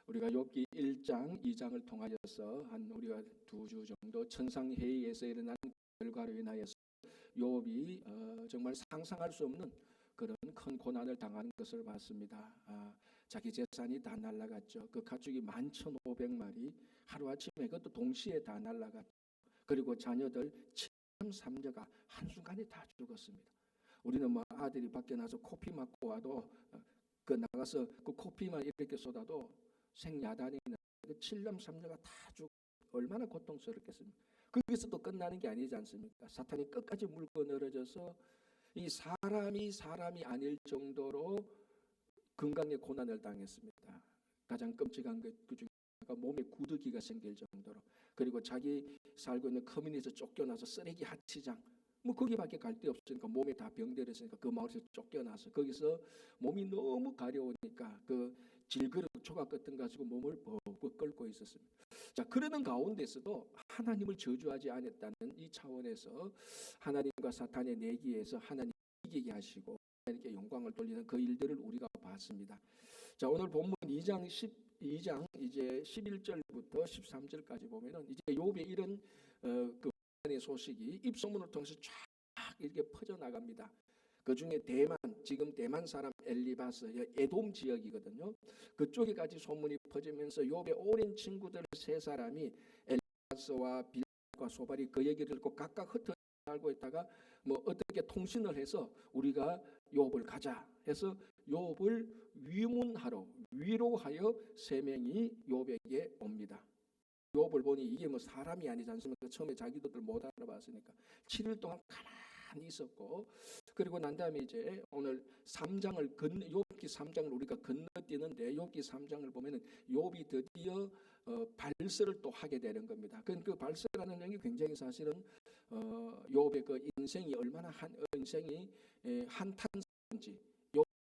우리가 욥기 1장, 2장을 통하여서 한 우리가 2주 정도 천상회의에서 일어난 결과로 인하여서 욥이 정말 상상할 수 없는 그런 큰 고난을 당하는 것을 봤습니다. 자기 재산이 다 날아갔죠. 그 가축이 11,500마리 하루아침에 그것도 동시에 다 날아갔죠. 그리고 자녀들 7.3녀가 한순간에 다 죽었습니다. 우리는 뭐 아들이 밖에 나서 코피 맞고 와도 그 나가서 그 코피만 이렇게 쏟아도 생야단이 그 7.3녀가 다 죽고 얼마나 고통스럽겠습니까? 거기서 또 끝나는 게 아니지 않습니까? 사탄이 끝까지 물고 늘어져서 이 사람이 아닐 정도로 건강에 고난을 당했습니다. 가장 끔찍한 것 그 중에 몸에 구더기가 생길 정도로, 그리고 자기 살고 있는 커뮤니티에서 쫓겨나서 쓰레기 하치장 뭐 거기밖에 갈 데 없으니까 몸에 다 병들어 있으니까 그 마을에서 쫓겨나서 거기서 몸이 너무 가려우니까 그 질그릇 조각 같은 거 가지고 몸을 벅벅 끓고 있었습니다. 자, 그러는 가운데서도 하나님을 저주하지 않았다는 이 차원에서 하나님과 사탄의 내기에서 하나님 이기게 하시고 하나님께 영광을 돌리는 그 일들을 우리가 봤습니다. 자, 오늘 본문 2장 이제 11절부터 13절까지 보면은 이제 욥의 이런 그 소식이 입소문을 통해서 쫙 이렇게 퍼져 나갑니다. 그 중에 지금 대만 사람 엘리바스, 에돔 지역이거든요. 그쪽에까지 소문이 퍼지면서 욥의 오랜 친구들 세 사람이 엘리바스와 빌닷과 소발이 그 얘기를 듣고 각각 흩어져 살고 있다가 뭐 어떻게 통신을 해서 우리가 욥을 가자 해서 욥을 위로하여 세 명이 욥에게 옵니다. 욥을 보니 이게 뭐 사람이 아니지 않습니까? 처음에 자기들을 못 알아봤으니까 7일 동안 가만히 있었고, 그리고 난 다음에 이제 오늘 3장을 욥기 3장을 우리가 건너뛰는데 욥기 3장을 보면은 욥이 드디어 발설을 또 하게 되는 겁니다. 그 발설하는 내용이 굉장히 사실은 욥의 그 인생이 얼마나 인생이 한탄스러운지,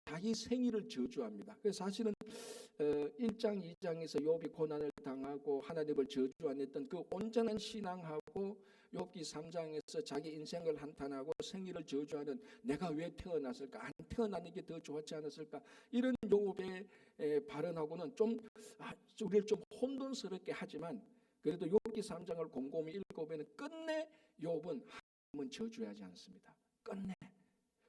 자기 생일을 저주합니다. 그래서 사실은 1장 2장에서 욥이 고난을 당하고 하나님을 저주 안 했던 그 온전한 신앙하고 욥기 3장에서 자기 인생을 한탄하고 생일을 저주하는 내가 왜 태어났을까, 안 태어나는 게 더 좋았지 않았을까, 이런 욥의 발언하고는 좀 우리를 좀 혼돈스럽게 하지만 그래도 욥기 3장을 곰곰이 읽어보면 끝내 욥은 하나님은 저주하지 않습니다. 끝내.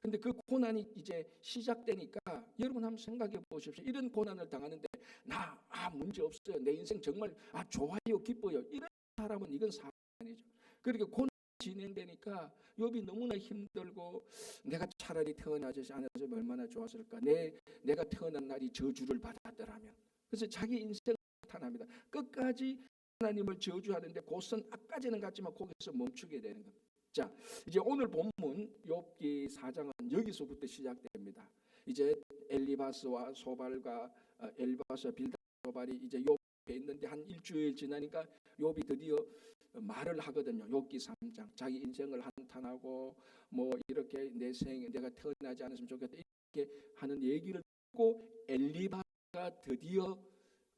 근데 그 고난이 이제 시작되니까 여러분 한번 생각해 보십시오. 이런 고난을 당하는데 나 문제 없어요, 내 인생 정말 좋아요, 기뻐요, 이런 사람은 이건 사람이 아니죠. 그렇게 고난이 진행되니까 욥이 너무나 힘들고 내가 차라리 태어나지 않았으면 얼마나 좋았을까, 내가 태어난 날이 저주를 받았더라면. 그래서 자기 인생을 탄합니다. 끝까지 하나님을 저주하는데 곧선 앞까지는 갔지만 거기서 멈추게 되는 겁니다. 자, 이제 오늘 본문 욥기 4장은 여기서부터 시작됩니다. 이제 엘리바스와 빌닷 소발이 이제 욥에 있는데 한 일주일 지나니까 욥이 드디어 말을 하거든요. 욥기 3장 자기 인생을 한탄하고 뭐 이렇게 내가 태어나지 않았으면 좋겠다 이렇게 하는 얘기를 듣고 엘리바스가 드디어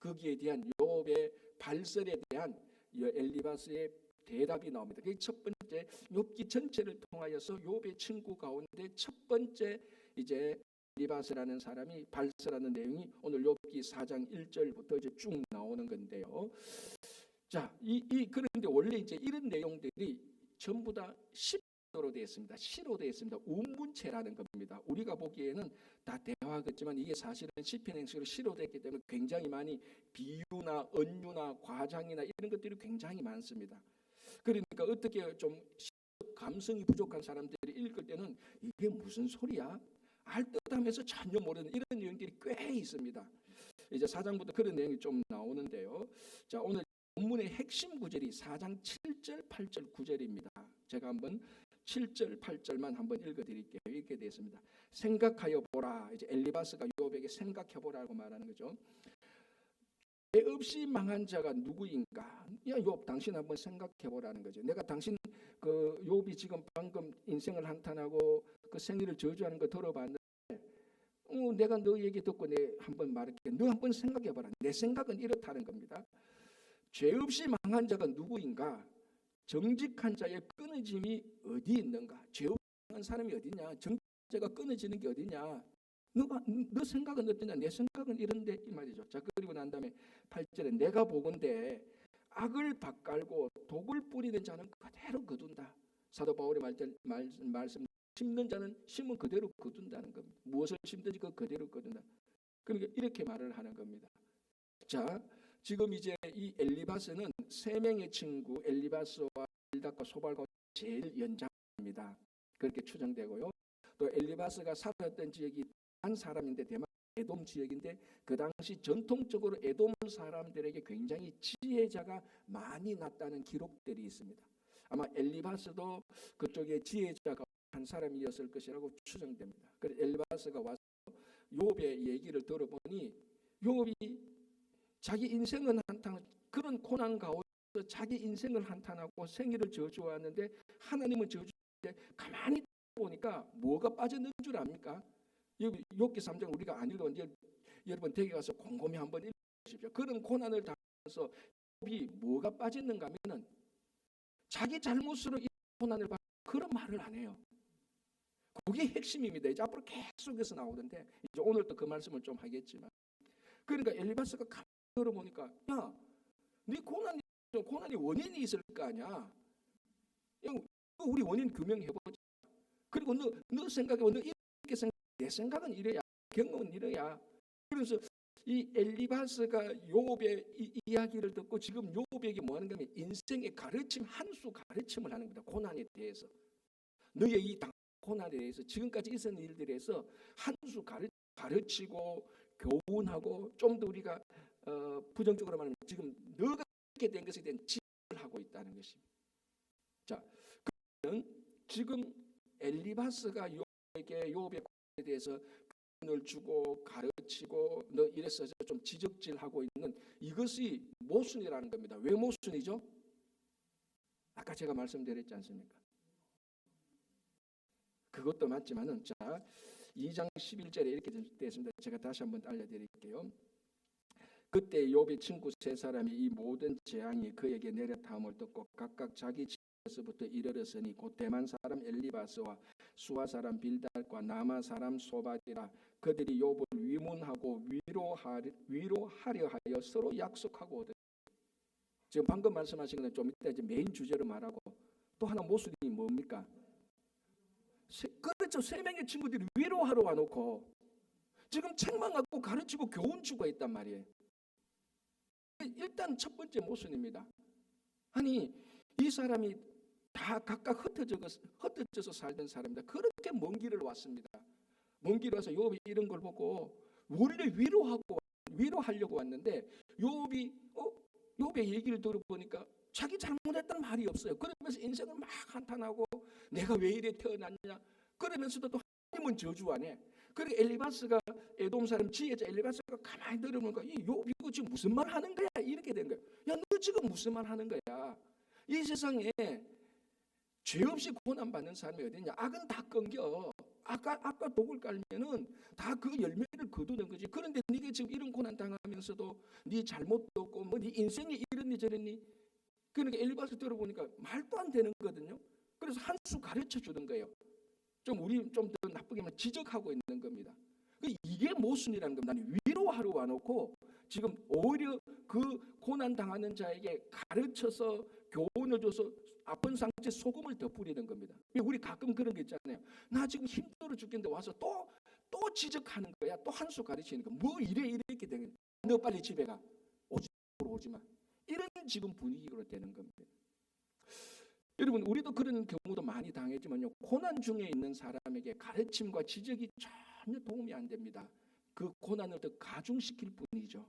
거기에 대한 욥의 발설에 대한 엘리바스의 대답이 나옵니다. 그게 첫 번째, 욥기 전체를 통하여서 욥의 친구 가운데 첫 번째 이제 엘리바스라는 사람이 발설하는 내용이 오늘 욥기 4장 1절부터 이제 쭉 나오는 건데요. 자, 그런데 원래 이제 이런 내용들이 전부 다 시로 되어 있습니다. 시로 되어 있습니다. 운문체라는 겁니다. 우리가 보기에는 다 대화겠지만 이게 사실은 시편 행식으로 시로 되었기 때문에 굉장히 많이 비유나 언유나 과장이나 이런 것들이 굉장히 많습니다. 그러니까 어떻게 좀 감성이 부족한 사람들이 읽을 때는 이게 무슨 소리야? 알듯하면서 전혀 모르는 이런 내용들이 꽤 있습니다. 이제 4장부터 그런 내용이 좀 나오는데요. 자, 오늘 본문의 핵심 구절이 4장 7절, 8절, 9절입니다. 제가 한번 7절, 8절만 한번 읽어드릴게요. 이렇게 되어 있습니다. 생각하여 보라. 이제 엘리바스가 욥에게 생각해 보라고 말하는 거죠. 죄 없이 망한 자가 누구인가? 야, 욥, 당신 한번 생각해 보라는 거죠. 내가 당신 그 욥이 지금 방금 인생을 한탄하고 그 생일을 저주하는 거 들어봤는데 내가 너 얘기 듣고 한번 말할게. 너 한번 생각해 봐라. 내 생각은 이렇다는 겁니다. 죄 없이 망한 자가 누구인가? 정직한 자의 끊어짐이 어디 있는가? 죄 없이 망한 사람이 어디냐? 정직한 자가 끊어지는 게 어디냐? 너 생각은 어떠냐? 내 생각은 이런데 이 말이죠. 자, 그리고 난 다음에 8절에 내가 보건대 악을 밭갈고 독을 뿌리는 자는 그대로 거둔다. 사도 바울의 말씀 심는 자는 심은 그대로 거둔다는 겁니다. 무엇을 심든지 그대로 거둔다. 그러니까 이렇게 말을 하는 겁니다. 자, 지금 이제 이 엘리바스는 세 명의 친구 엘리바스와 빌닷과 소발과 제일 연장입니다. 그렇게 추정되고요. 또 엘리바스가 살았던 지역이 한 사람인데 대만 에돔 지역인데 그 당시 전통적으로 에돔 사람들에게 굉장히 지혜자가 많이 났다는 기록들이 있습니다. 아마 엘리바스도 그쪽에 지혜자가 한 사람이었을 것이라고 추정됩니다. 그래서 엘리바스가 와서 욥의 얘기를 들어보니 욥이 자기 인생은 한탄 그런 고난 가운데 자기 인생을 한탄하고 생일을 저주하는데 하나님은 저주하는데 가만히 보니까 뭐가 빠졌는 줄 압니까? 여기 욥기 3장 우리가 안 읽었는데 여러분 댁에 가서 곰곰이 한번 읽으십시오. 그런 고난을 당하면서 욥이 뭐가 빠졌는가 하면은 자기 잘못으로 이 고난을 받고 그런 말을 안 해요. 그게 핵심입니다. 이제 앞으로 계속해서 나오는데 이제 오늘 또 그 말씀을 좀 하겠지만 그러니까 엘리바스가 가만히 들어보니까 야, 네 고난이 원인이 있을 거 아니야. 우리 원인 규명해보자. 그리고 너 생각해 너 이렇게 생각 내 생각은 이래야 경험은 이래야. 그래서 이 엘리바스가 욥의 이야기를 듣고 지금 욥에게 뭐 하는 거냐면 인생의 가르침 한 수 가르침을 하는 겁니다. 고난에 대해서 너의 이 고난에 대해서 지금까지 있었던 일들에서 한 수 가르치고 교훈하고 좀 더 우리가 부정적으로 말하면 지금 너가 이렇게 된 것에 대한 지적을 하고 있다는 것입니다. 자, 그러면 지금 엘리바스가 욥에게 욥의 고난에 대해서 교훈을 주고 가르치고 너 이래서 좀 지적질하고 있는 이것이 모순이라는 겁니다. 왜 모순이죠? 아까 제가 말씀드렸지 않습니까? 그것도 맞지만은 자 2장 11절에 이렇게 되어 있습니다. 제가 다시 한번 알려드릴게요. 그때 욥의 친구 세 사람이 이 모든 재앙이 그에게 내렸다함을 듣고 각각 자기 집에서부터 이르렀으니 곧 대만 사람 엘리바스와 수아 사람 빌닷과 나마 사람 소바디라. 그들이 욥을 위문하고 위로하려 하여 서로 약속하고 오더니 지금 방금 말씀하신 것은 좀 이따 이제 메인 주제로 말하고 또 하나 모순이 뭡니까? 그렇죠. 세 명의 친구들이 위로하러 와놓고 지금 책만 갖고 가르치고 교훈 주고 있단 말이에요. 일단 첫 번째 모순입니다. 아니 이 사람이 다 각각 흩어져서 살던 사람이다. 그렇게 먼 길을 왔습니다. 먼 길을 와서 욥이 이런 걸 보고 우리를 위로하려고 왔는데 욥의 얘기를 들어보니까 자기 잘못했다는 말이 없어요. 그러면서 인생을 막 한탄하고 내가 왜 이래 태어났냐. 그러면서도 또 하나님은 저주하네. 그리고 엘리바스가 에돔 사람 지혜자 엘리바스가 가만히 들어보니까 이 욥이 이거 지금 무슨 말 하는 거야? 이렇게 된 거야. 야, 너 지금 무슨 말 하는 거야? 이 세상에 죄 없이 고난 받는 사람이 어디냐? 악은 다 끊겨. 아까 독을 깔면은 다 그 열매를 거두는 거지. 그런데 네가 지금 이런 고난 당하면서도 네 잘못도 없고 뭐 네 인생이 이랬니 저랬니? 그러니까 엘리바스 들어보니까 말도 안 되는 거거든요. 그래서 한 수 가르쳐 주는 거예요. 좀 우리 좀 더 나쁘게 말하면 지적하고 있는 겁니다. 이게 모순이라는 겁니다. 나는 위로하러 와놓고 지금 오히려 그 고난 당하는 자에게 가르쳐서 교훈을 줘서 아픈 상처에 소금을 더 뿌리는 겁니다. 우리 가끔 그런 게 있잖아요. 나 지금 힘들어 죽겠는데 와서 또 지적하는 거야. 또 한 수 가르치는 거. 뭐 이렇게 되는 거야. 너 빨리 집에 가. 오지 마. 이런 지금 분위기로 되는 겁니다. 여러분 우리도 그런 경우도 많이 당했지만요. 고난 중에 있는 사람에게 가르침과 지적이 전혀 도움이 안 됩니다. 그 고난을 더 가중시킬 뿐이죠.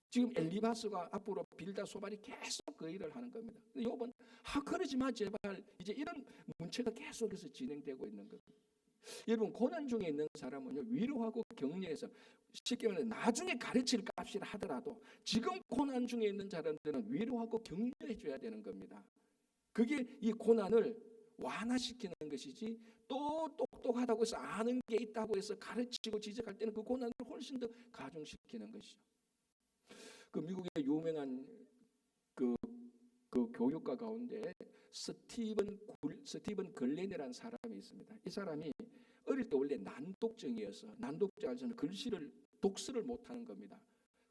지금 엘리바스가 앞으로 빌닷 소발이 계속 그 일을 하는 겁니다. 욥은 그러지 마 제발. 이제 이런 문체가 계속해서 진행되고 있는 겁니다. 여러분 고난 중에 있는 사람은요 위로하고 격려해서 쉽게 말해 나중에 가르칠 값이라 하더라도 지금 고난 중에 있는 사람들은 위로하고 격려해 줘야 되는 겁니다. 그게 이 고난을 완화시키는 것이지 또 똑똑하다고 해서 아는 게 있다고 해서 가르치고 지적할 때는 그 고난을 훨씬 더 가중시키는 것이죠. 그 미국의 유명한 그 교육가 가운데 스티븐 글렌이라는 사람이 있습니다. 이 사람이 어릴 때 원래 난독증이어서 난독증에서는 글씨를 독서를 못하는 겁니다.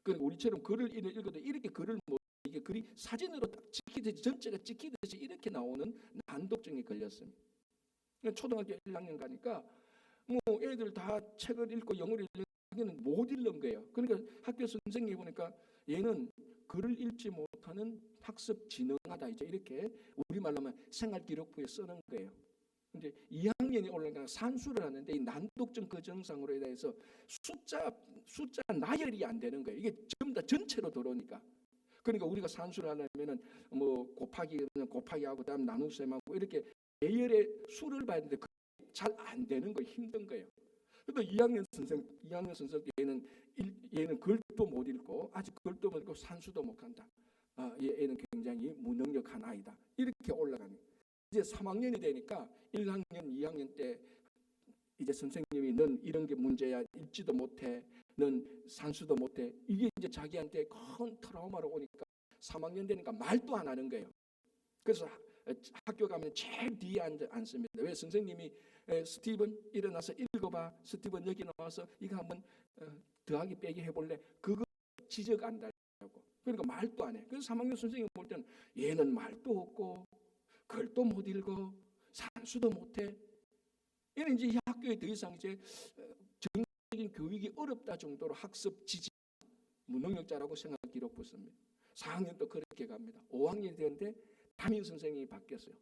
그러니까 우리처럼 글을 읽어도 이렇게 글을 못 이게 글이 사진으로 딱 찍히듯이 전체가 찍히듯이 이렇게 나오는 난독증에 걸렸습니다. 초등학교 1학년 가니까 뭐 애들 다 책을 읽고 영어를 읽는 못 읽는 거예요. 그러니까 학교 선생님이 보니까 얘는 글을 읽지 못하는 학습 지능하다 이제 이렇게 우리말로 하면 생활기록부에 쓰는 거예요. 이제 2학년이 올라가니까 산수를 하는데 이 난독증 그 증상으로 인해서 숫자 나열이 안 되는 거예요. 이게 전부 다 전체로 들어오니까. 그러니까 우리가 산수를 하려면은 뭐 곱하기하고 그다음 나눗셈하고 이렇게 예열의 수를 봐야 되는데 잘 안 되는 거 힘든 거예요. 그래도 2학년 선생 얘는 글도 못 읽고 아직 글도 못 읽고 산수도 못 한다. 얘는 굉장히 무능력한 아이다. 이렇게 올라가는 거예요. 이제 3학년이 되니까 1학년, 2학년 때 이제 선생님이 넌 이런 게 문제야. 읽지도 못해. 넌 산수도 못해. 이게 이제 자기한테 큰 트라우마로 오니까 3학년 되니까 말도 안 하는 거예요. 그래서 학교 가면 제일 뒤에 앉습니다. 왜? 선생님이 스티븐 일어나서 읽어봐. 스티븐 여기 나와서 이거 한번 더하기 빼기 해볼래? 그거 지적 안 달라고. 그러니까 말도 안 해. 그래서 3학년 선생님 볼 때는 얘는 말도 없고 글도 못 읽어 산수도 못해. 얘는 이제 이 학교에 더 이상 이제 정상적인 교육이 어렵다 정도로 학습 지지 무능력자라고 생각 기록 붙습니다. 4학년 또 그렇게 갑니다. 5학년이 되는데 담임 선생님이 바뀌었어요.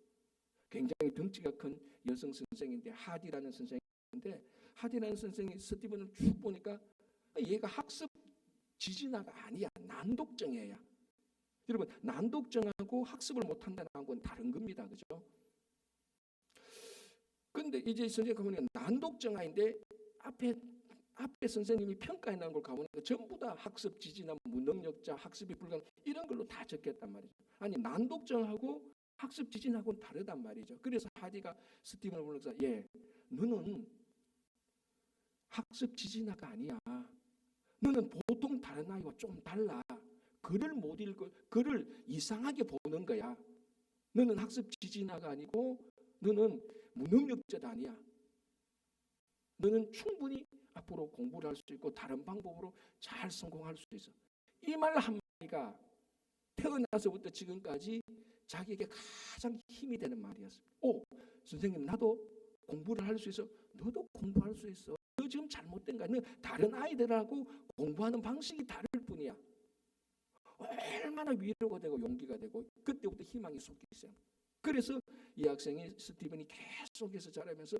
굉장히 덩치가 큰 여성 선생인데 하디라는 선생인데 하디라는 선생이 스티븐을 쭉 보니까 얘가 학습 지진아가 아니야. 난독증이야. 여러분 난독증하고 학습을 못한다는 건 다른 겁니다. 그죠? 근데 이제 선생님 가보니까 난독증아인데 앞에 선생님이 평가해 놓은 걸 가보니까 전부 다 학습 지진아, 무능력자, 학습이 불가능 이런 걸로 다 적겠단 말이죠. 아니 난독증하고 학습 지진하고는 다르단 말이죠. 그래서 하디가 스티븐을 불러서 너는 학습 지진아가 아니야. 너는 보통 다른 아이와 좀 달라. 글을 못 읽고 글을 이상하게 보는 거야. 너는 학습 지진아가 아니고 너는 무능력자도 아니야. 너는 충분히 앞으로 공부를 할 수 있고 다른 방법으로 잘 성공할 수 있어. 이 말 한마디가 태어나서부터 지금까지 자기에게 가장 힘이 되는 말이었습니다. 선생님 나도 공부를 할 수 있어. 너도 공부할 수 있어. 너 지금 잘못된 거야. 너 다른 아이들하고 공부하는 방식이 다를 뿐이야. 얼마나 위로가 되고 용기가 되고 그때부터 희망이 솟기 시작합니다. 그래서 이 학생이 스티븐이 계속해서 자라면서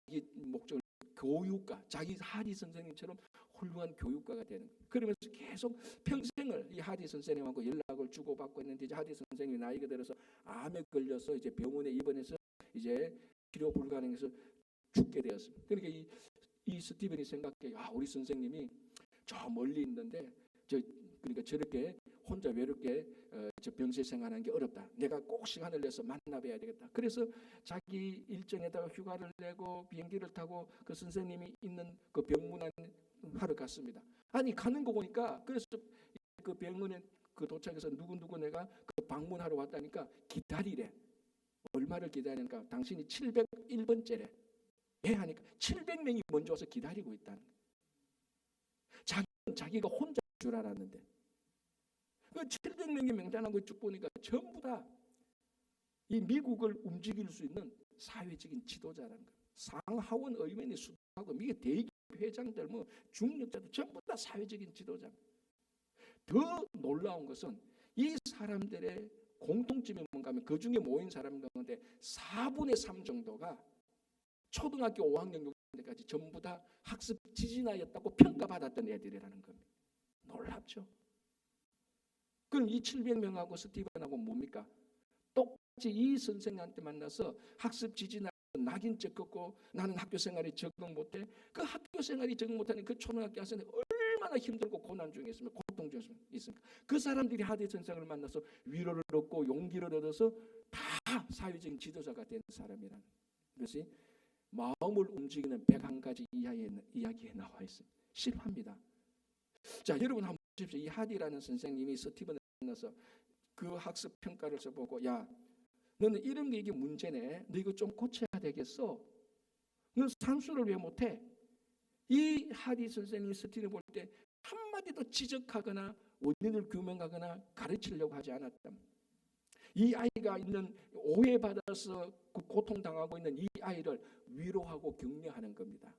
이 목적을 교육가, 자기 하디 선생님처럼 훌륭한 교육가가 되는 거예요. 그러면서 계속 평생을 이 하디 선생님하고 연락을 주고받고 있는데 이제 하디 선생님이 나이가 들어서 암에 걸려서 이제 병원에 입원해서 이제 치료 불가능해서 죽게 되었습니다. 그러니까 이 스티븐이 생각해, 우리 선생님이 저 멀리 있는데 그러니까 저렇게 혼자 외롭게 저 병실 생활하는 게 어렵다. 내가 꼭 시간을 내서 만나봐야 되겠다. 그래서 자기 일정에다가 휴가를 내고 비행기를 타고 그 선생님이 있는 그 병문안 하러 갔습니다. 아니 가는 거 보니까 그래서 그 병원에 그 도착해서 누구 내가 그 방문하러 왔다니까 기다리래. 얼마를 기다리니까 당신이 701번째래. 하니까 700명이 먼저 와서 기다리고 있다는 거예요. 자기가 혼자 줄 알았는데 그 700명의 명단하고 쭉 보니까 전부 다 이 미국을 움직일 수 있는 사회적인 지도자라는 거예요. 상하원 의원이 수하고 미국 대기업 회장들 중력자들 전부 다 사회적인 지도자. 더 놀라운 것은 이 사람들의 공통점이 뭔가 하면 그 중에 모인 사람 가운데 4분의 3 정도가 초등학교 5학년 6학년까지 전부 다 학습 지진아였다고 평가받았던 애들이라는 겁니다. 놀랍죠? 그럼 이 700명하고 스티븐하고 뭡니까? 똑같이 이 선생한테 만나서 학습 지진아 낙인적 걷고 나는 학교 생활에 적응 못해. 그 학교 생활이 적응 못하는 그 초등학교 학생이 얼마나 힘들고 고난 중에 있으면 고통 중에 있습니까? 그 사람들이 하디 선생을 만나서 위로를 얻고 용기를 얻어서 다 사회적인 지도자가 된 사람이라는 것이 마음을 움직이는 101가지 이야기에 나와 있습니다. 실화입니다. 자, 여러분 한번 보십시오. 이 하디라는 선생님이 스티븐을 만나서 그 학습 평가를 써보고 너는 이런 게 이게 문제네. 너 이거 좀 고쳐야 되겠어. 너 산수를 왜 못해? 이 하디 선생님이 스티븐을 볼 때 한마디도 지적하거나 원인을 규명하거나 가르치려고 하지 않았다. 이 아이가 있는 오해받아서 고통당하고 있는 이 아이를 위로하고 격려하는 겁니다.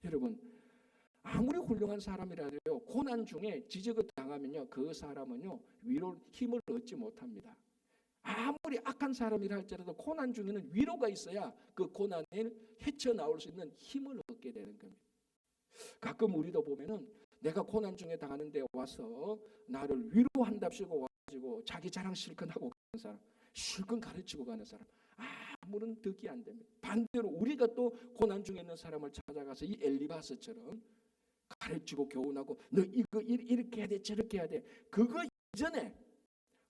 여러분, 아무리 훌륭한 사람이라도요, 고난 중에 지적을 당하면요, 그 사람은요 위로 힘을 얻지 못합니다. 아무리 악한 사람이라 할지라도 고난 중에는 위로가 있어야 그 고난을 헤쳐나올 수 있는 힘을 얻게 되는 겁니다. 가끔 우리도 보면은 내가 고난 중에 당하는데 와서 나를 위로한답시고 와가지고 자기 자랑 실컷 하고 가는 사람, 실컷 가르치고 가는 사람, 아무런 덕이 안 됩니다. 반대로 우리가 또 고난 중에 있는 사람을 찾아가서 이 엘리바스처럼 가르치고 교훈하고 너 이거 이렇게 해야 돼, 저렇게 해야 돼. 그거 이전에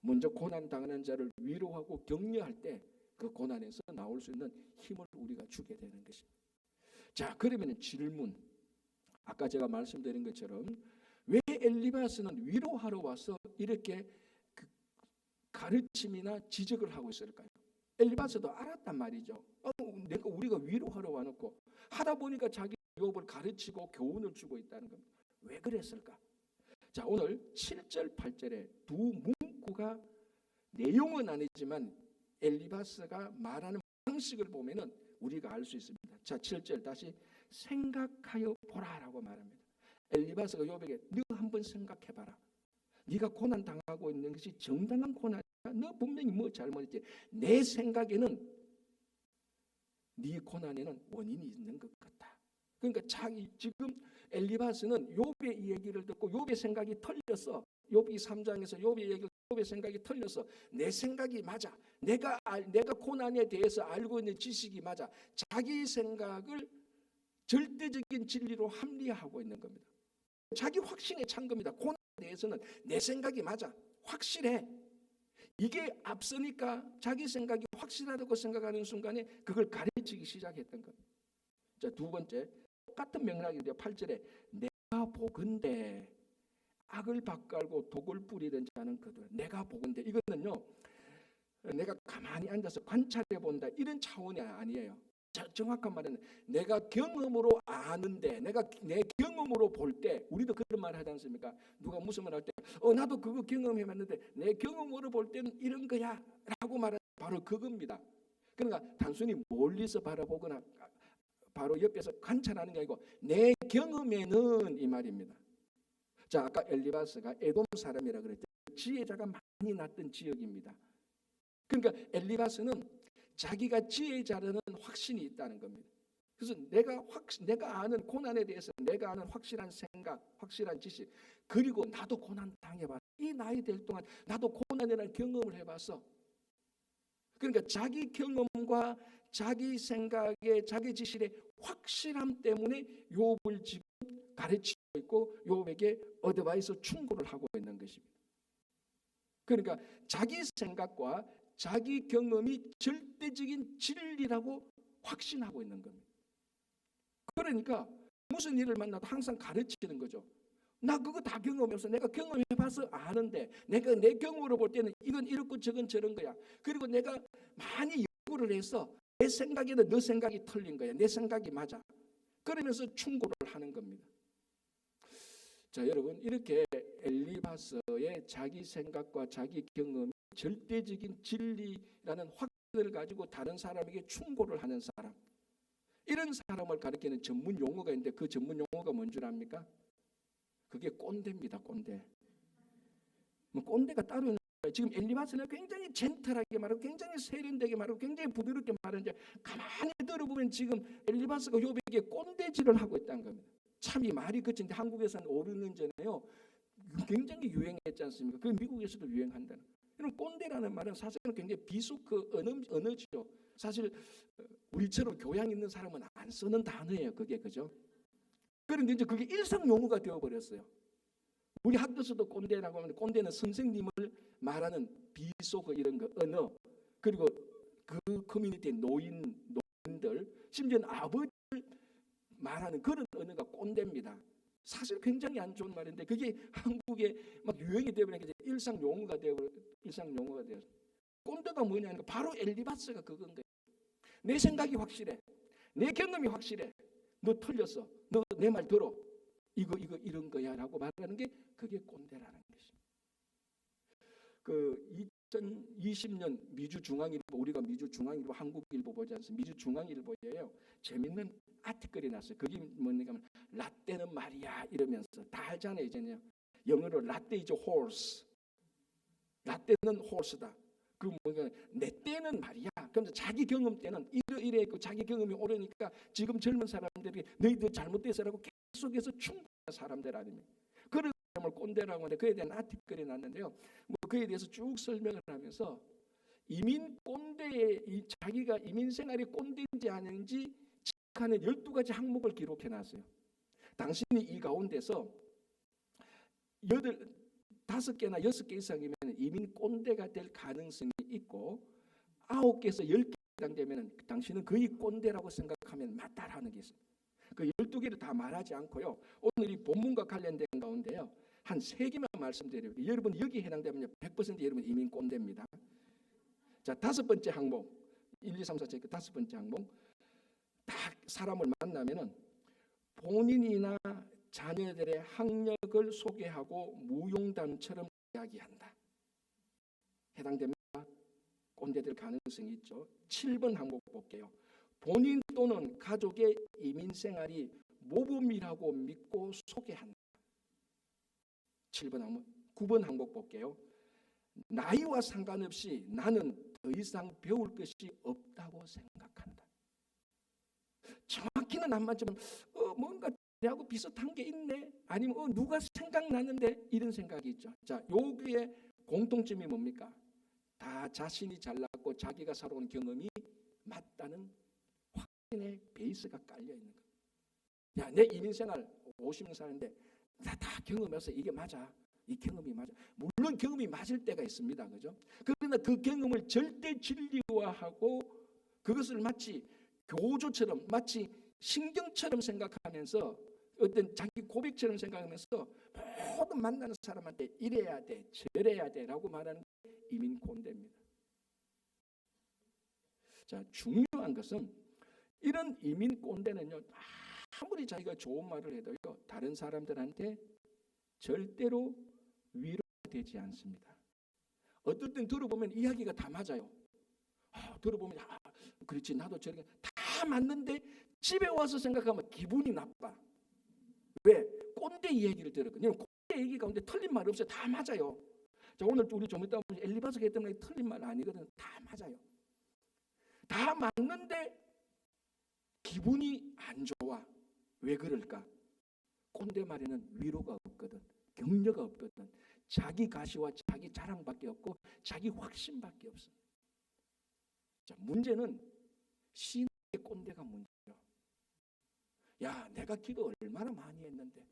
먼저 고난 당하는 자를 위로하고 격려할 때 그 고난에서 나올 수 있는 힘을 우리가 주게 되는 것입니다. 자, 그러면 질문. 아까 제가 말씀드린 것처럼 왜 엘리바스는 위로하러 와서 이렇게 가르침이나 지적을 하고 있을까요? 엘리바스도 알았단 말이죠. 내가 우리가 위로하러 와놓고 하다 보니까 자기 욥을 가르치고 교훈을 주고 있다는 겁니다. 왜 그랬을까? 자, 오늘 7절 8절에 두 문구가 내용은 아니지만 엘리바스가 말하는 방식을 보면은 우리가 알 수 있습니다. 자, 7절 다시 생각하여 보라라고 말합니다. 엘리바스가 욥에게 너 한번 생각해봐라. 네가 고난 당하고 있는 것이 정당한 고난이야. 너 분명히 뭐 잘못했지. 내 생각에는 네 고난에는 원인이 있는 것 같다. 그러니까 지금 엘리바스는 욥의 얘기를 듣고 욥의 생각이 털렸어. 욥기 3장에서 욥의 생각이 털렸어. 내 생각이 맞아. 내가 고난에 대해서 알고 있는 지식이 맞아. 자기 생각을 절대적인 진리로 합리화하고 있는 겁니다. 자기 확신에 찬 겁니다. 고난에 대해서는 내 생각이 맞아. 확실해. 이게 앞서니까 자기 생각이 확실하다고 생각하는 순간에 그걸 가르치기 시작했던 겁니다. 자, 두 번째, 똑같은 맥락인데요. 8절에 내가 보건대 악을 밭갈고 독을 뿌리던 자는 그들. 내가 보건대. 이거는요, 내가 가만히 앉아서 관찰해 본다 이런 차원이 아니에요. 정확한 말은 내가 경험으로 아는데, 내가 내 경험으로 볼 때, 우리도 그런 말 하지 않습니까? 누가 무슨 말 할 때 나도 그거 경험해봤는데 내 경험으로 볼 때는 이런 거야 라고 말하는 바로 그겁니다. 그러니까 단순히 멀리서 바라보거나 바로 옆에서 관찰하는 게 아니고 내 경험에는 이 말입니다. 자, 아까 엘리바스가 에돔 사람이라 그랬죠. 지혜자가 많이 났던 지역입니다. 그러니까 엘리바스는 자기가 지혜자라는 확신이 있다는 겁니다. 그래서 내가 아는 고난에 대해서 내가 아는 확실한 생각, 확실한 지식, 그리고 나도 고난 당해봤어. 이 나이 될 동안 나도 고난이라는 경험을 해봤어. 그러니까 자기 경험과 자기 생각에 자기 지식의 확실함 때문에 욥을 지금 가르치고 있고 욥에게 어드바이스 충고를 하고 있는 것입니다. 그러니까 자기 생각과 자기 경험이 절대적인 진리라고 확신하고 있는 겁니다. 그러니까 무슨 일을 만나도 항상 가르치는 거죠. 나 그거 다 경험해서 내가 경험해봐서 아는데 내가 내 경험으로 볼 때는 이건 이렇고 저건 저런 거야. 그리고 내가 많이 연구를 해서 내 생각에는 너 생각이 틀린 거야. 내 생각이 맞아. 그러면서 충고를 하는 겁니다. 자, 여러분, 이렇게 엘리바스의 자기 생각과 자기 경험이 절대적인 진리라는 확신을 가지고 다른 사람에게 충고를 하는 사람, 이런 사람을 가리키는 전문 용어가 있는데 그 전문 용어가 뭔 줄 압니까? 그게 꼰대입니다. 꼰대. 꼰대가 따로 있는 거예요. 지금 엘리바스는 굉장히 젠틀하게 말하고 굉장히 세련되게 말하고 굉장히 부드럽게 말하는데 가만히 들어보면 지금 엘리바스가 욥에게 꼰대질을 하고 있다는 겁니다. 참 이 말이 그친데 한국에서는 5, 6년 전에요 굉장히 유행했지 않습니까? 그 미국에서도 유행한다는. 이런 꼰대라는 말은 사실은 굉장히 비속어 언어죠. 사실 우리처럼 교양 있는 사람은 안 쓰는 단어예요. 그게, 그죠? 그런데 이제 그게 일상 용어가 되어버렸어요. 우리 학교에서도 꼰대라고 하는데 꼰대는 선생님을 말하는 비속어 이런 거 언어, 그리고 그 커뮤니티의 노인들, 심지어는 아버지를 말하는 그런 언어가 꼰대입니다. 사실 굉장히 안 좋은 말인데 그게 한국에 막 유행이 되어버리니까 일상 용어가 되어. 꼰대가 뭐냐니까 바로 엘리바스가 그건 거예요. 내 생각이 확실해. 내 경험이 확실해. 너 틀렸어. 너 내 말 들어. 이거 이런 거야라고 말하는 게 그게 꼰대라는 것입니다. 그 2020년 미주중앙일보, 우리가 미주중앙일보, 한국일보 보지 않습니까? 미주중앙일보예요. 재밌는 아티클이 났어요. 그게 뭐냐면 라떼는 말이야 이러면서 다 알잖아요. 이제는 영어로 라떼 이즈 horse. 라떼는 horse다. 그 뭐냐 내 때는 말이야. 그럼 자기 경험 때는 이래 있고 자기 경험이 오르니까 지금 젊은 사람들이 너희들 잘못돼서라고 계속해서 충분한 사람들 아닙니까? 그런 사람을 꼰대라고 하는데 그에 대한 아티클이 났는데요. 뭐 그에 대해서 쭉 설명을 하면서 이민 꼰대의 자기가 이민 생활이 꼰대인지 아닌지 하는 12가지 항목을 기록해 놨어요. 당신이 이 가운데서 5개나 6개 이상이면 이민 꼰대가 될 가능성이 있고 9개에서 10개 해당되면 당신은 거의 꼰대라고 생각하면 맞다라는 게 있습니다. 그 12개를 다 말하지 않고요. 오늘 이 본문과 관련된 가운데요. 한 3개만 말씀드려요. 여러분 여기 해당되면 100% 여러분 이민 꼰대입니다. 자, 5번째 항목. 1, 2, 3, 4, 5번째 항목. 딱 사람을 만나면은 본인이나 자녀들의 학력을 소개하고 무용담처럼 이야기한다. 해당됩니까? 꼰대될 가능성이 있죠. 7번 항목 볼게요. 본인 또는 가족의 이민 생활이 모범이라고 믿고 소개한다. 7번 항목. 9번 항목 볼게요. 나이와 상관없이 나는 더 이상 배울 것이 없다고 생각한다. 정확히는 안 맞지만 뭔가 내하고 비슷한 게 있네. 아니면 누가 생각나는데 이런 생각이 있죠. 자, 여기에 공통점이 뭡니까? 다 자신이 잘났고 자기가 살아온 경험이 맞다는 확신의 베이스가 깔려 있는 거예요. 야, 내 이민생활 50년 사는데 나 다 경험해서 이게 맞아. 이 경험이 맞아. 물론 경험이 맞을 때가 있습니다. 그죠? 그러나 그 경험을 절대 진리화하고 그것을 마치 교조처럼 마치 신경처럼 생각하면서 어떤 자기 고백처럼 생각하면서 모든 만나는 사람한테 이래야 돼 저래야 돼라고 말하는 게 이민 꼰대입니다. 자, 중요한 것은 이런 이민 꼰대는요, 아무리 자기가 좋은 말을 해도요 다른 사람들한테 절대로 위로되지 않습니다. 어떨 땐 들어보면 이야기가 다 맞아요. 들어보면 그렇지 나도 저렇게 다 맞는데 집에 와서 생각하면 기분이 나빠. 왜? 꼰대 이야기를 들었거든요. 꼰대 얘기 가운데 틀린 말 없어요. 다 맞아요. 자, 오늘 우리 좀 이따 엘리바스가 했던 말 틀린 말 아니거든요. 다 맞아요. 다 맞는데 기분이 안 좋아. 왜 그럴까? 꼰대 말에는 위로가 없거든. 격려가 없거든. 자기 가시와 자기 자랑밖에 없고 자기 확신밖에 없어. 자, 문제는 신의 꼰대가 문제예요. 야, 내가 기도 얼마나 많이 했는데.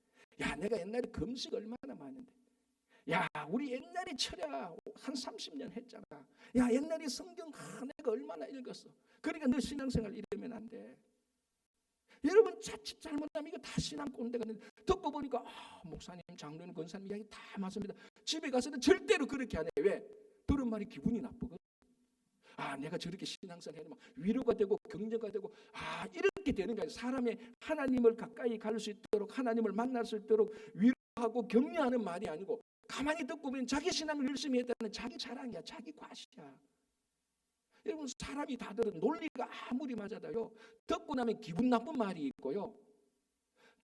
야, 내가 옛날에 금식 얼마나 많이 했는데. 야, 우리 옛날에 철야 한 30년 했잖아. 야, 옛날에 성경 내가 얼마나 읽었어. 그러니까 너 신앙생활 이러면 안 돼. 여러분 자칫 잘못하면 이거 다 신앙 꼰대가 있는데 듣고 보니까 목사님, 장로님, 권사님 이야기 다 맞습니다. 집에 가서는 절대로 그렇게 안 해. 왜? 들은 말이 기분이 나쁘거든. 내가 저렇게 신앙생활 해도 막 위로가 되고 격려가 되고 이렇게 되는 거예요. 사람의 하나님을 가까이 갈 수 있도록 하나님을 만날 수 있도록 위로하고 격려하는 말이 아니고 가만히 듣고 보면 자기 신앙을 열심히 했다는 자기 자랑이야. 자기 과시야. 여러분 사람이 다 들은 논리가 아무리 맞아도요 듣고 나면 기분 나쁜 말이 있고요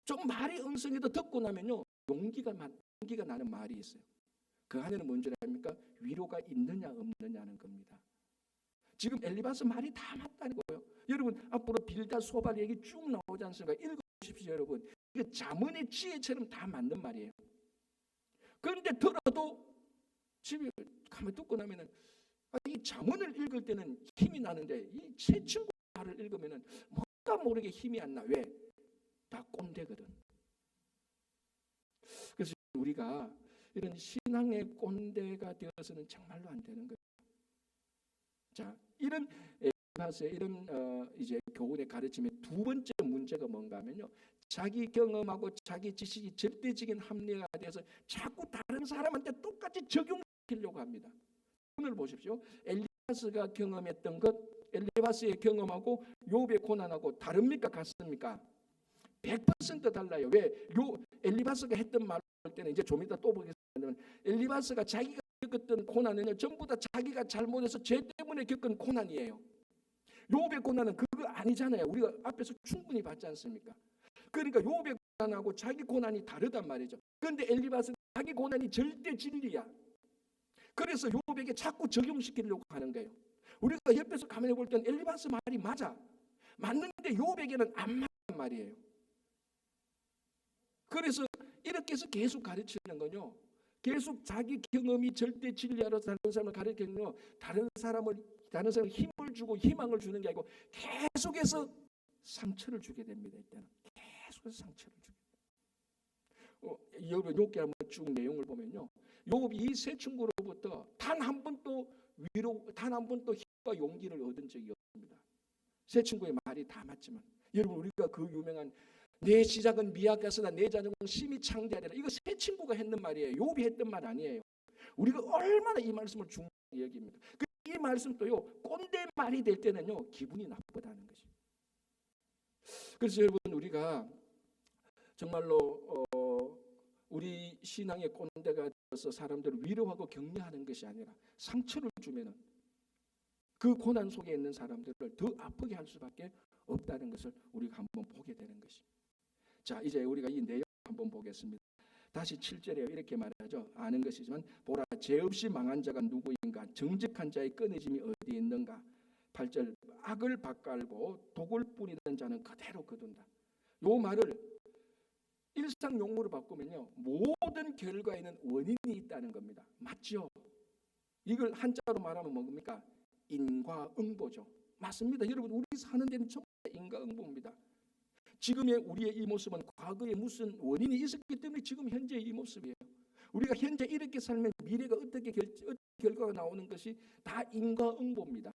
좀 말이 엉성해도 듣고 나면요 용기가 나는 말이 있어요. 그 안에는 뭔지 아닙니까? 위로가 있느냐 없느냐는 겁니다. 지금 엘리바스 말이 다 맞다는 거예요. 여러분 앞으로 빌다 소발 얘기 쭉 나오지 않습니까? 읽어보십시오. 여러분 이게 자문의 지혜처럼 다 맞는 말이에요. 그런데 들어도 집에 가만히 듣고 나면은 이 자문을 읽을 때는 힘이 나는데 이 새 친구 말을 읽으면은 뭔가 모르게 힘이 안 나. 왜? 다 꼰대거든. 그래서 우리가 이런 신앙의 꼰대가 되어서는 정말로 안 되는 거예요. 자, 이런 엘리바스의 이런 이제 교훈의 가르침의 두 번째 문제가 뭔가 하면요. 자기 경험하고 자기 지식이 절대적인 합리화가 돼서 자꾸 다른 사람한테 똑같이 적용시키려고 합니다. 오늘 보십시오. 엘리바스가 경험했던 것, 엘리바스의 경험하고 욥의 고난하고 다릅니까? 같습니까? 100% 달라요. 왜? 엘리바스가 했던 말 볼 때는 이제 좀 이따 또 보겠습니다. 엘리바스가 자기가 겪었던 고난은 전부 다 자기가 잘못해서 죄 때문에 겪은 고난이에요. 욥의 고난은 그거 아니잖아요. 우리가 앞에서 충분히 봤지 않습니까? 그러니까 욥의 고난하고 자기 고난이 다르단 말이죠. 그런데 엘리바스는 자기 고난이 절대 진리야. 그래서 욥에게 자꾸 적용시키려고 하는 거예요. 우리가 옆에서 가만히 볼 때는 엘리바스 말이 맞아. 맞는데 욥에게는 안 맞는 말이에요. 그래서 이렇게 해서 계속 가르치는 거요. 계속 자기 경험이 절대 진리하러 다른 사람을 가르치는 거, 다른 사람을 힘을 주고 희망을 주는 게 아니고 계속해서 상처를 주게 됩니다. 이때는 계속해서 상처를 주게. 욥기 한번 쭉 내용을 보면요, 욥이 이 세 친구로부터 단 한 번도 위로, 단 한 번도 힘과 용기를 얻은 적이 없습니다. 세 친구의 말이 다 맞지만, 여러분 우리가 그 유명한 내 시작은 미약하으나 내 자녀는 심히 창대하리라, 이거 세 친구가 했는 말이에요. 욥이 했던 말 아니에요. 우리가 얼마나 이 말씀을 중요하게 여깁니까? 이 말씀도요, 꼰대 말이 될 때는요 기분이 나쁘다는 것이. 그래서 여러분 우리가 정말로 우리 신앙의 꼰대가 되어서 사람들을 위로하고 격려하는 것이 아니라 상처를 주면은 그 고난 속에 있는 사람들을 더 아프게 할 수밖에 없다는 것을 우리가 한번 보게 되는 것이. 자, 이제 우리가 이 내용 한번 보겠습니다. 다시 7절에 이렇게 말하죠. 아는 것이지만 보라, 죄 없이 망한 자가 누구인가? 정직한 자의 끊어짐이 어디 있는가? 8절, 악을 밭갈고 독을 뿌리는 자는 그대로 거둔다. 요 말을 일상 용어로 바꾸면요, 모든 결과에는 원인이 있다는 겁니다. 맞죠? 이걸 한자로 말하면 뭡니까? 인과응보죠. 맞습니다. 여러분, 우리 사는 데는 전부 인과응보입니다. 지금의 우리의 이 모습은 과거에 무슨 원인이 있었기 때문에 지금 현재 이 모습이에요. 우리가 현재 이렇게 살면 미래가 어떻게 결과가 나오는 것이 다 인과응보입니다.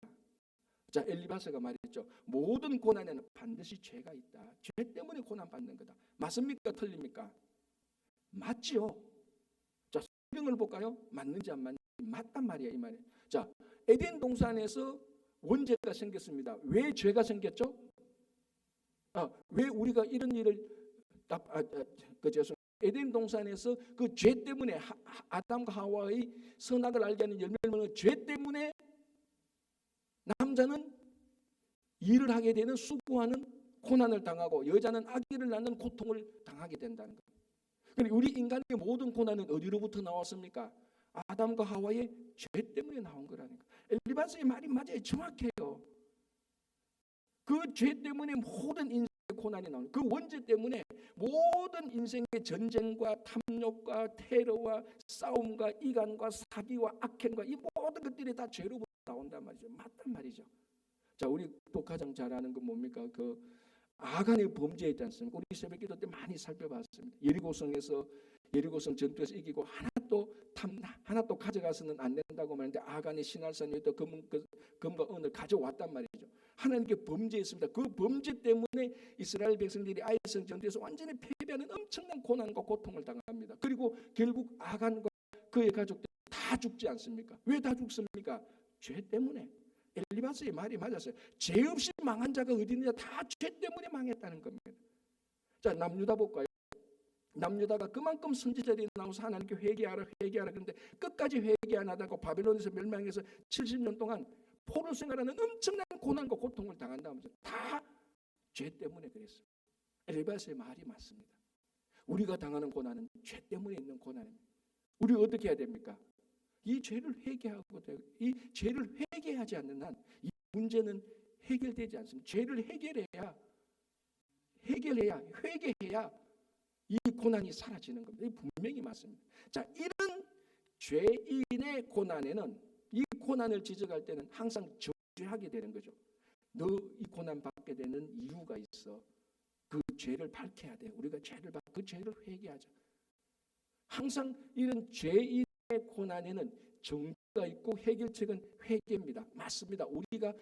자, 엘리바스가 말했죠. 모든 고난에는 반드시 죄가 있다. 죄 때문에 고난받는 거다. 맞습니까? 틀립니까? 맞지요. 자, 성경을 볼까요? 맞는지 안 맞는지. 맞단 말이야, 이 말이에요. 자, 에덴 동산에서 원죄가 생겼습니다. 왜 죄가 생겼죠? 왜 우리가 이런 일을 에덴 동산에서 그 죄 때문에 아담과 하와의 선악을 알게 하는 열매를 먹는 죄 때문에 남자는 일을 하게 되는 수고하는 고난을 당하고 여자는 아기를 낳는 고통을 당하게 된다는 거예요. 그런데 우리 인간의 모든 고난은 어디로부터 나왔습니까? 아담과 하와의 죄 때문에 나온 거라니까. 엘리바스의 말이 맞아요. 정확해요. 그 죄 때문에 모든 인생의 고난이 나오는, 그 원죄 때문에 모든 인생의 전쟁과 탐욕과 테러와 싸움과 이간과 사기와 악행과 이 모든 것들이 다 죄로부터 나온단 말이죠. 맞단 말이죠. 자, 우리 또 가장 잘 아는 건 뭡니까? 그 아간의 범죄 있지 않습니까? 우리 새벽기도 때 많이 살펴봤습니다. 예리고성 전투에서 이기고 하나 또 가져가서는 안 된다고 말했는데 아간이 시날산 위에 또 금과 은을 가져왔단 말이죠. 하나님께 범죄했습니다. 그 범죄 때문에 이스라엘 백성들이 아이성 전투에서 완전히 패배하는 엄청난 고난과 고통을 당합니다. 그리고 결국 아간과 그의 가족들 다 죽지 않습니까? 왜 다 죽습니까? 죄 때문에. 엘리바스의 말이 맞았어요. 죄 없이 망한 자가 어디 있느냐? 다 죄 때문에 망했다는 겁니다. 자, 남유다 볼까요? 남유다가 그만큼 선지자들이 나와서 하나님께 회개하라 그런데 끝까지 회개 안 하다가 바벨론에서 멸망해서 70년 동안 포로 생활하는 엄청난 고난과 고통을 당한다면서 다 죄 때문에 그랬어요. 엘리바스의 말이 맞습니다. 우리가 당하는 고난은 죄 때문에 있는 고난입니다. 우리 어떻게 해야 됩니까? 이 죄를 회개하고, 이 죄를 회개하지 않는 한 이 문제는 해결되지 않습니다. 죄를 회개해야 회개해야 이 고난이 사라지는 겁니다. 이 분명히 맞습니다. 자, 이런 죄인의 고난에는, 이 고난을 지적할 때는 항상 정죄하게 되는 거죠. 너 이 고난 받게 되는 이유가 있어. 그 죄를 밝혀야 돼. 우리가 그 죄를 회개하자. 항상 이런 죄인의 고난에는 정죄가 있고 해결책은 회개입니다. 맞습니다. 우리가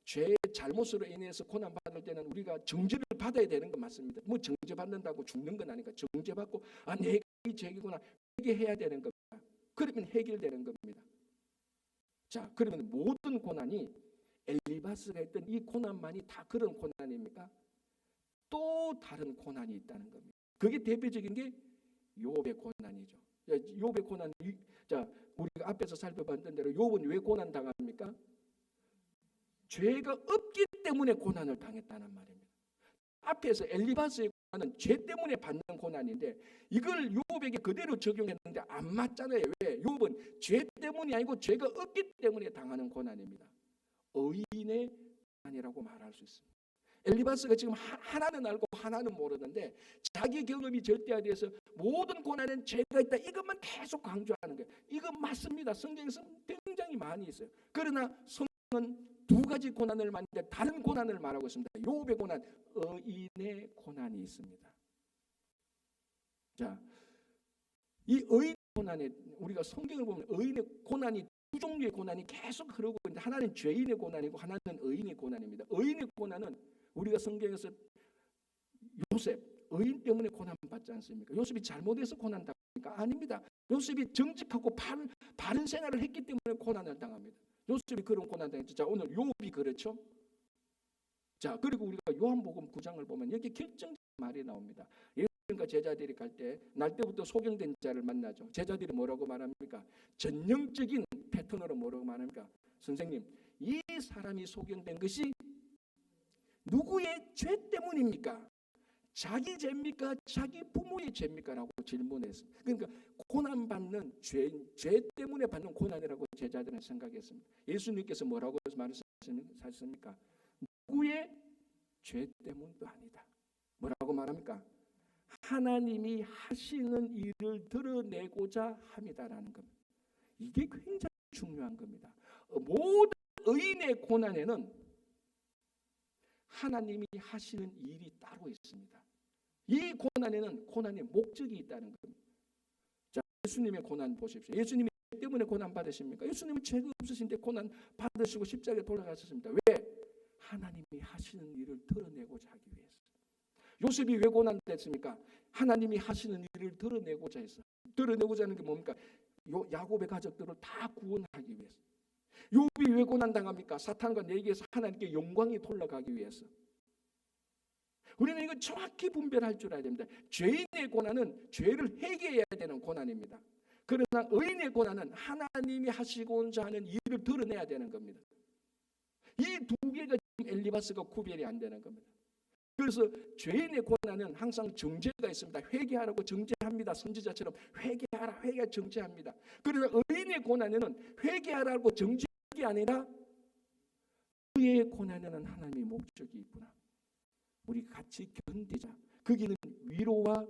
죄의 잘못으로 인해서 고난받을 때는 우리가 정죄를 받아야 되는 건 맞습니다. 뭐 정죄받는다고 죽는 건 아니까 정죄받고 내가 이 죄이구나 회개해야 되는 겁니다. 그러면 해결되는 겁니다. 자, 그러면 모든 고난이 엘리바스가 했던 이 고난만이 다 그런 고난입니까? 또 다른 고난이 있다는 겁니다. 그게 대표적인 게 욥의 고난이죠. 욥의 고난, 자, 우리가 앞에서 살펴봤던 대로 욥은 왜 고난 당합니까? 죄가 없기 때문에 고난을 당했다는 말입니다. 앞에서 엘리바스의 고난은 죄 때문에 받는 고난인데 이걸 욥에게 그대로 적용했는데 안 맞잖아요. 왜? 욥은 죄 때문이 아니고 죄가 없기 때문에 당하는 고난입니다. 의인의 고난이라고 말할 수 있습니다. 엘리바스가 지금 하나는 알고 하나는 모르는데 자기 경험이 절대화돼서 모든 고난엔 죄가 있다 이것만 계속 강조하는 거예요. 이건 맞습니다. 성경에서 굉장히 많이 있어요. 그러나 성경은 두 가지 고난을 말하는데 다른 고난을 말하고 있습니다. 욥의 고난, 의인의 고난이 있습니다. 자, 이 의인 고난에 우리가 성경을 보면 의인의 고난이 두 종류의 고난이 계속 흐르고 있는데 하나는 죄인의 고난이고 하나는 의인의 고난입니다. 의인의 고난은 우리가 성경에서 요셉 의인 때문에 고난받지 않습니까? 요셉이 잘못해서 고난당합니까? 아닙니다. 요셉이 정직하고 바른 생활을 했기 때문에 고난을 당합니다. 요셉이 그런 고난 당했죠. 자, 오늘 욥이 그렇죠. 자, 그리고 우리가 요한복음 9장을 보면 여기 결정적인 말이 나옵니다. 예수님과 제자들이 갈 때 날 때부터 소경된 자를 만나죠. 제자들이 뭐라고 말합니까? 전형적인 패턴으로 뭐라고 말합니까? 선생님, 이 사람이 소경된 것이 누구의 죄 때문입니까? 자기 죄입니까? 자기 부모의 죄입니까? 라고 질문했습니다. 그러니까 고난받는 죄 때문에 받는 고난이라고 제자들은 생각했습니다. 예수님께서 뭐라고 말씀하셨습니까? 누구의 죄 때문도 아니다. 뭐라고 말합니까? 하나님이 하시는 일을 드러내고자 함이다라는 겁니다. 이게 굉장히 중요한 겁니다. 모든 의인의 고난에는 하나님이 하시는 일이 따로 있습니다. 이 고난에는 고난의 목적이 있다는 겁니다. 자, 예수님의 고난 보십시오. 예수님이 죄 때문에 고난 받으십니까? 예수님은 죄가 없으신데 고난 받으시고 십자가에 돌아가셨습니다. 왜? 하나님이 하시는 일을 드러내고자 하기 위해서. 요셉이 왜 고난됐습니까? 하나님이 하시는 일을 드러내고자 해서. 드러내고자 하는 게 뭡니까? 야곱의 가족들을 다 구원하기 위해서. 욥이 왜 고난당합니까? 사탄과 내게에서 하나님께 영광이 돌아가기 위해서. 우리는 이거 정확히 분별할 줄 알아야 됩니다. 죄인의 고난은 죄를 회개해야 되는 고난입니다. 그러나 의인의 고난은 하나님이 하시고자 하는 일을 드러내야 되는 겁니다. 이 두 개가 지금 엘리바스가 구별이 안 되는 겁니다. 그래서 죄인의 고난은 항상 정죄가 있습니다. 회개하라고 정죄합니다. 선지자처럼 회개하라, 회개 정죄합니다. 그러나 의인의 고난에는 회개하라고 정죄가 아니라 그의 고난에는 하나님의 목적이 있구나. 우리 같이 견디자. 거기는 위로와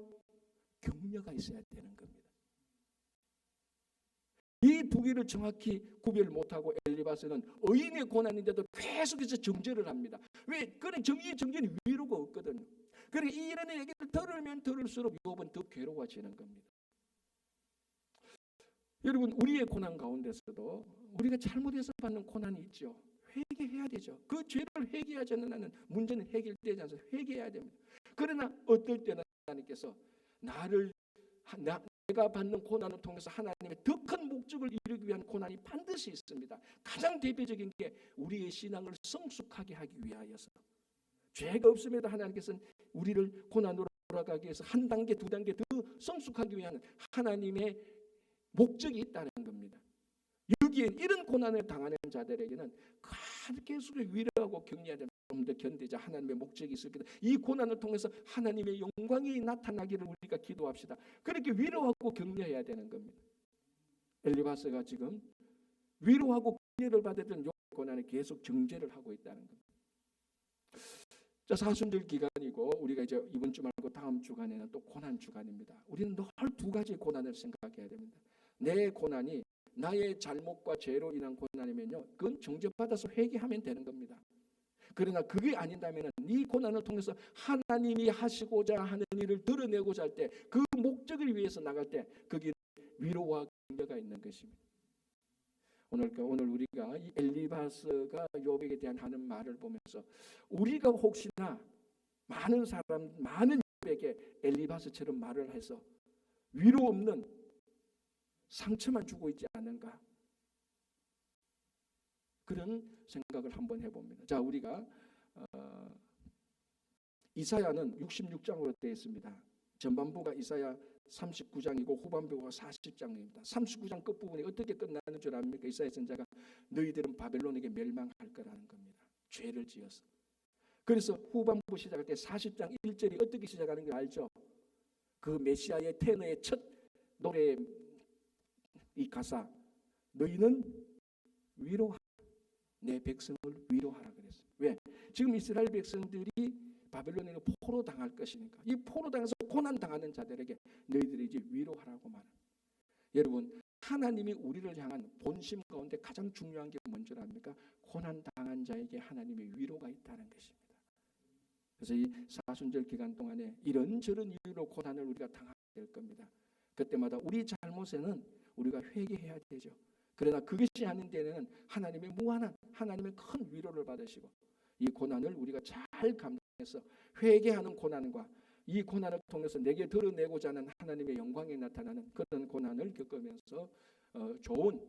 격려가 있어야 되는 겁니다. 이 두 개를 정확히 구별 못하고 엘리바스는 의인의 고난인데도 계속해서 정죄를 합니다. 왜? 그런 정죄는 위로가 없거든요. 그러니까 이런 얘기를 들으면 들을수록 욥은 더 괴로워지는 겁니다. 여러분, 우리의 고난 가운데서도 우리가 잘못해서 받는 고난이 있죠. 회개해야 되죠. 그 죄를 회개하지 않는 한은 문제는 해결되지 않아서 회개해야 됩니다. 그러나 어떨 때는 하나님께서 내가 받는 고난을 통해서 하나님의 더 큰 목적을 이루기 위한 고난이 반드시 있습니다. 가장 대표적인 게 우리의 신앙을 성숙하게 하기 위하여서. 죄가 없음에도 하나님께서는 우리를 고난으로 돌아가기 위해서 한 단계 두 단계 더 성숙하기 위한 하나님의 목적이 있다는 겁니다. 여기에 이런 고난을 당하는 자들에게는 계속 위로하고 격려해야 됩니다. 좀 더 견디자. 하나님의 목적이 있을 거다. 이 고난을 통해서 하나님의 영광이 나타나기를 우리가 기도합시다. 그렇게 위로하고 격려해야 되는 겁니다. 엘리바스가 지금 위로하고 격려를 받았던 욥의 고난에 계속 정죄를 하고 있다는 겁니다. 자, 사순절 기간이고 우리가 이제 이번 주 말고 다음 주간에는 또 고난 주간입니다. 우리는 늘 두 가지 고난을 생각해야 됩니다. 내 고난이 나의 잘못과 죄로 인한 고난이면요, 그건 정죄받아서 회개하면 되는 겁니다. 그러나 그게 아닌다면 이 고난을 통해서 하나님이 하시고자 하는 일을 드러내고자 할 때 그 목적을 위해서 나갈 때 그게 위로와 격려가 있는 것입니다. 오늘 우리가 이 엘리바스가 욥에게 대한 하는 말을 보면서 우리가 혹시나 많은 욥에게 엘리바스처럼 말을 해서 위로 없는 상처만 주고 있지 않은가? 그런 생각을 한번 해봅니다. 자, 우리가 이사야는 66장으로 되어 있습니다. 전반부가 이사야 39장이고 후반부가 40장입니다. 39장 끝부분이 어떻게 끝나는 줄 압니까? 이사야 선지자가 너희들은 바벨론에게 멸망할 거라는 겁니다. 죄를 지어서. 그래서 후반부 시작할 때 40장 1절이 어떻게 시작하는 걸 알죠? 그 메시아의 테너의 첫 노래 이 가사, 너희는 위로하라. 내 백성을 위로하라 그랬어요. 왜? 지금 이스라엘 백성들이 바벨론에게 포로 당할 것이니까 이 포로 당해서 고난 당하는 자들에게 너희들이 이제 위로하라고 말합니다. 여러분, 하나님이 우리를 향한 본심 가운데 가장 중요한 게 뭔지 압니까? 고난 당한 자에게 하나님의 위로가 있다는 것입니다. 그래서 이 사순절 기간 동안에 이런저런 이유로 고난을 우리가 당하게 될 겁니다. 그때마다 우리 잘못에는 우리가 회개해야 되죠. 그러나 그것이 아닌 데는 하나님의 무한한 하나님의 큰 위로를 받으시고 이 고난을 우리가 잘 감당해서 회개하는 고난과 이 고난을 통해서 내게 드러내고자 하는 하나님의 영광이 나타나는 그런 고난을 겪으면서 좋은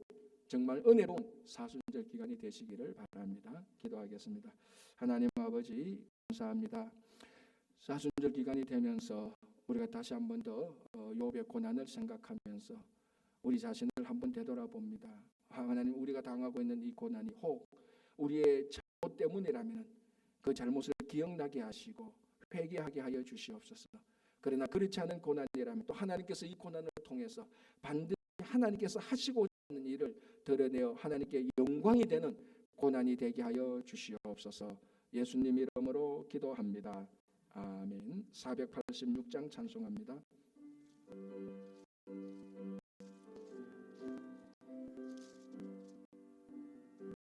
정말 은혜로운 사순절 기간이 되시기를 바랍니다. 기도하겠습니다. 하나님 아버지 감사합니다. 사순절 기간이 되면서 우리가 다시 한 번 더 욥의 고난을 생각하면서 우리 자신을 한번 되돌아봅니다. 하나님, 우리가 당하고 있는 이 고난이 혹 우리의 잘못 때문이라면 그 잘못을 기억나게 하시고 회개하게 하여 주시옵소서. 그러나 그렇지 않은 고난이라면 또 하나님께서 이 고난을 통해서 반드시 하나님께서 하시고자 하는 일을 드러내어 하나님께 영광이 되는 고난이 되게 하여 주시옵소서. 예수님 이름으로 기도합니다. 아멘. 486장 찬송합니다.